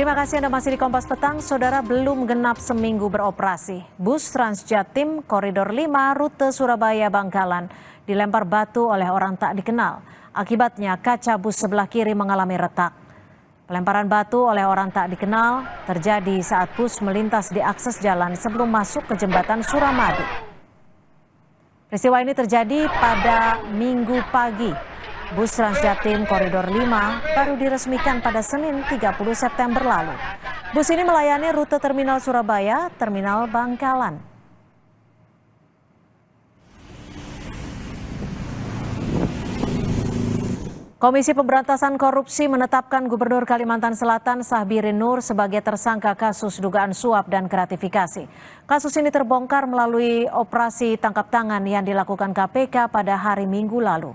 Terima kasih Anda masih di Kompas Petang. Saudara, belum genap seminggu beroperasi. Bus Transjatim Koridor 5 rute Surabaya-Bangkalan dilempar batu oleh orang tak dikenal. Akibatnya kaca bus sebelah kiri mengalami retak. Pelemparan batu oleh orang tak dikenal terjadi saat bus melintas di akses jalan sebelum masuk ke jembatan Suramadu. Peristiwa ini terjadi pada Minggu pagi. Bus Transjatim Koridor 5 baru diresmikan pada Senin 30 September lalu. Bus ini melayani rute Terminal Surabaya, Terminal Bangkalan. Komisi Pemberantasan Korupsi menetapkan Gubernur Kalimantan Selatan Syahbirin Nur sebagai tersangka kasus dugaan suap dan gratifikasi. Kasus ini terbongkar melalui operasi tangkap tangan yang dilakukan KPK pada hari Minggu lalu.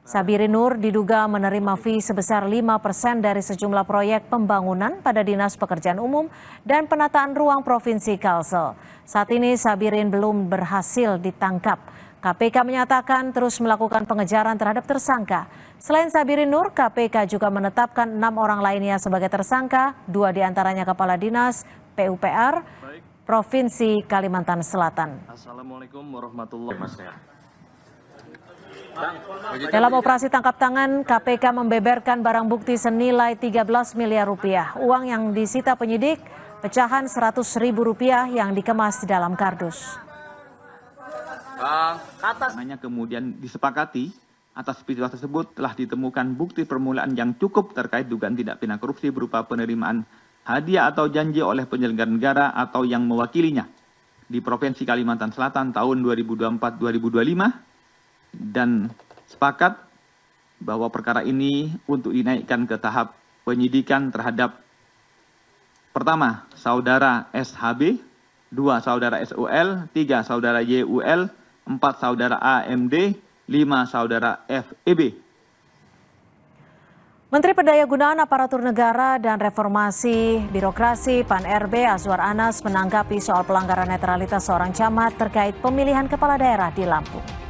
Syahbirin Nur diduga menerima fee sebesar 5% dari sejumlah proyek pembangunan pada Dinas Pekerjaan Umum dan Penataan Ruang Provinsi Kalsel. Saat ini Syahbirin belum berhasil ditangkap. KPK menyatakan terus melakukan pengejaran terhadap tersangka. Selain Syahbirin Nur, KPK juga menetapkan 6 orang lainnya sebagai tersangka, 2 diantaranya Kepala Dinas PUPR Provinsi Kalimantan Selatan. Assalamualaikum warahmatullahi wabarakatuh. Dalam operasi tangkap tangan, KPK membeberkan barang bukti senilai 13 miliar rupiah. Uang yang disita penyidik, pecahan 100 ribu rupiah yang dikemas di dalam kardus. Hanya kemudian disepakati atas peristiwa tersebut telah ditemukan bukti permulaan yang cukup terkait dugaan tindak pidana korupsi berupa penerimaan hadiah atau janji oleh penyelenggara negara atau yang mewakilinya di Provinsi Kalimantan Selatan tahun 2024-2025. Dan sepakat bahwa perkara ini untuk dinaikkan ke tahap penyidikan terhadap pertama saudara SHB, 2 saudara SUL, 3 saudara YUL, 4 saudara AMD, 5 saudara FEB. Menteri Pendayagunaan Aparatur Negara dan Reformasi Birokrasi PAN-RB Azwar Anas menanggapi soal pelanggaran netralitas seorang camat terkait pemilihan kepala daerah di Lampung.